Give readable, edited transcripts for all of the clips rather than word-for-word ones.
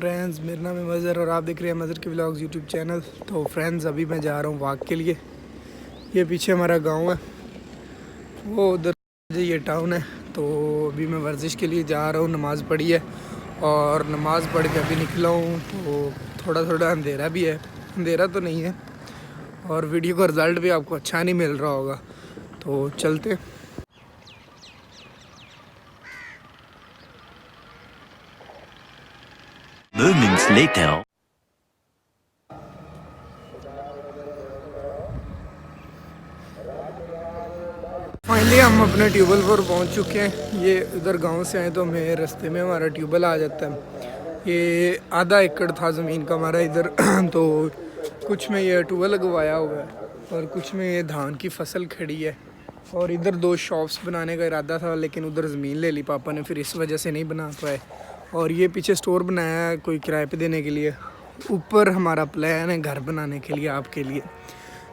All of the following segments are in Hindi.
फ्रेंड्स, मेरा नाम है मज़र और आप देख रहे हैं मज़र के व्लॉग्स यूट्यूब चैनल। तो फ्रेंड्स, अभी मैं जा रहा हूँ वॉक के लिए। ये पीछे हमारा गांव है, वो उधर ये टाउन है। तो अभी मैं वर्जिश के लिए जा रहा हूँ। नमाज़ पढ़ी है और नमाज़ पढ़ के अभी निकला हूँ। तो थोड़ा थोड़ा अंधेरा भी है, अंधेरा तो नहीं है, और वीडियो का रिज़ल्ट भी आपको अच्छा नहीं मिल रहा होगा। तो चलते। Moments later. फाइनली हम अपने ट्यूबवेल पर पहुंच चुके हैं। ये उधर गांव से आए तो हमें रास्ते में हमारा ट्यूबवेल आ जाता है। ये आधा एकड़ था ज़मीन का हमारा इधर। तो कुछ में ये ट्यूबवेल लगवाया हुआ है और कुछ में ये धान की फसल खड़ी है। और इधर 2 शॉप्स बनाने का इरादा था, लेकिन उधर ज़मीन ले ली पापा ने, फिर इस वजह से नहीं बना पाए। और ये पीछे स्टोर बनाया है कोई किराए पे देने के लिए। ऊपर हमारा प्लान है घर बनाने के लिए, आपके लिए।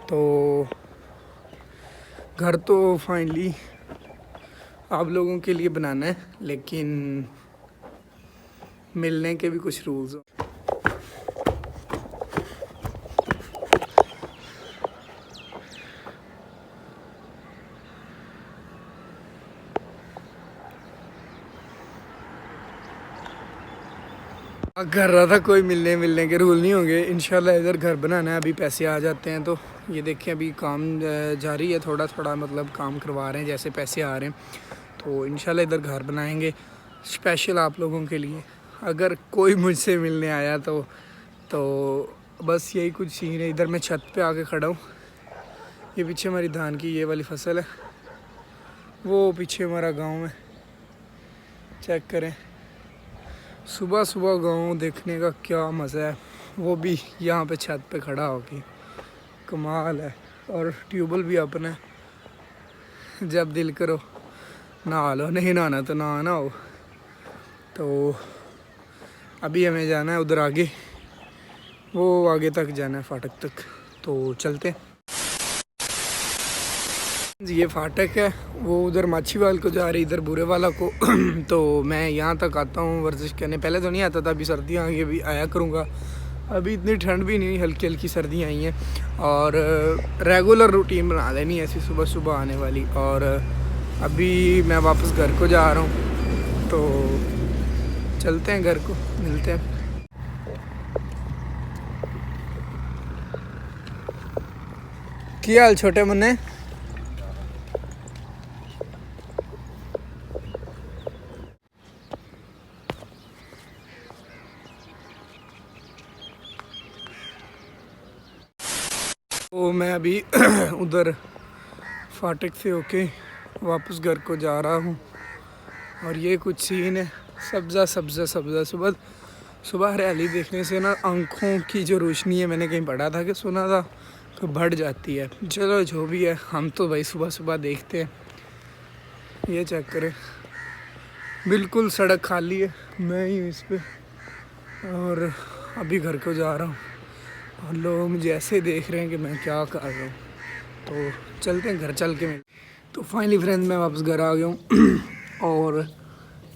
तो घर तो फाइनली आप लोगों के लिए बनाना है, लेकिन मिलने के भी कुछ रूल्स हो। कर रहा था कोई मिलने के रूल नहीं होंगे। इंशाल्लाह इधर घर बनाना है, अभी पैसे आ जाते हैं। तो ये देखें, अभी काम जारी है, थोड़ा थोड़ा मतलब काम करवा रहे हैं जैसे पैसे आ रहे हैं। तो इंशाल्लाह इधर घर बनाएंगे स्पेशल आप लोगों के लिए। अगर कोई मुझसे मिलने आया तो बस यही कुछ सीन है। इधर मैं छत पे आके खड़ा हूँ। ये पीछे हमारी धान की ये वाली फसल है, वो पीछे हमारा गाँव है। चेक करें, सुबह सुबह गांव देखने का क्या मज़ा है, वो भी यहाँ पे छत पे खड़ा होके। कमाल है। और ट्यूबवेल भी अपना है, जब दिल करो नहा लो, नहीं नहाना तो ना हो। तो अभी हमें जाना है उधर आगे, वो आगे तक जाना है, फाटक तक। तो चलते हैं। ये फाटक है, वो उधर माछीवाल को जा रही, इधर बुरे वाला को। तो मैं यहाँ तक आता हूँ वर्जिश करने। पहले तो नहीं आता था, अभी सर्दियाँ आगे भी आया करूँगा। अभी इतनी ठंड भी नहीं, हल्की हल्की सर्दियाँ आई हैं। और रेगुलर रूटीन बना लेनी ऐसी सुबह सुबह आने वाली। और अभी मैं वापस घर को जा रहा हूँ, तो चलते हैं घर को, मिलते हैं। क्या हाल छोटे मुन्ने? तो मैं अभी उधर फाटक से होके वापस घर को जा रहा हूँ। और ये कुछ सीन है, सब्ज़ा सब्ज़ा सब्ज़ा। सुबह सुबह हरियाली देखने से ना आँखों की जो रोशनी है, मैंने कहीं पढ़ा था कि सुना था, तो बढ़ जाती है। चलो जो भी है, हम तो भाई सुबह सुबह देखते हैं। ये चेक करें, बिल्कुल सड़क खाली है, मैं ही इस पे। और अभी घर को जा रहा हूँ और लोग मुझे ऐसे देख रहे हैं कि मैं क्या कर रहा हूँ। तो चलते हैं घर, चल के मिल। तो फाइनली फ्रेंड्स, मैं वापस घर आ गया हूँ। और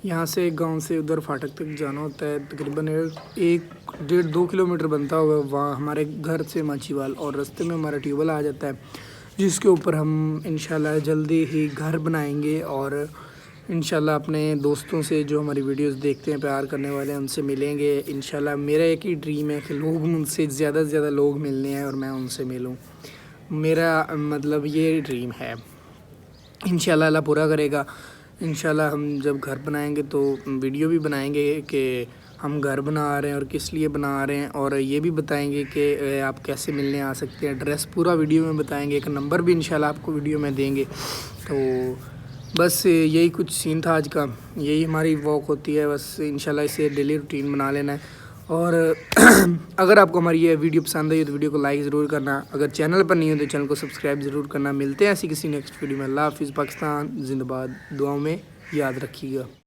यहाँ से गांव से उधर फाटक तक जाना होता है, तकरीबन 1-1.5-2 किलोमीटर बनता होगा वहाँ हमारे घर से माछीवाल। और रास्ते में हमारा ट्यूबवेल आ जाता है, जिसके ऊपर हम इंशाल्लाह जल्दी ही घर बनाएंगे। और इंशाल्लाह अपने दोस्तों से जो हमारी वीडियोस देखते हैं, प्यार करने वाले हैं, उनसे मिलेंगे इंशाल्लाह। मेरा एक ही ड्रीम है कि लोग मुझसे ज़्यादा से ज़्यादा लोग मिलने हैं और मैं उनसे मिलूं। मेरा मतलब ये ड्रीम है, इंशाल्लाह अल्लाह पूरा करेगा। इंशाल्लाह हम जब घर बनाएंगे तो वीडियो भी बनाएंगे कि हम घर बना रहे हैं और किस लिए बना रहे हैं। और ये भी बताएंगे कि आप कैसे मिलने आ सकते हैं, एड्रेस पूरा वीडियो में बताएंगे। एक नंबर भी इंशाल्लाह आपको वीडियो में देंगे। तो बस यही कुछ सीन था आज का, यही हमारी वॉक होती है। बस इंशाल्लाह इसे डेली रूटीन बना लेना है। और अगर आपको हमारी ये वीडियो पसंद आई तो वीडियो को लाइक ज़रूर करना। अगर चैनल पर नहीं हो तो चैनल को सब्सक्राइब ज़रूर करना। मिलते हैं ऐसी किसी नेक्स्ट वीडियो में। अल्लाह हाफ़िज़। पाकिस्तान जिंदाबाद। दुआओं में याद रखिएगा।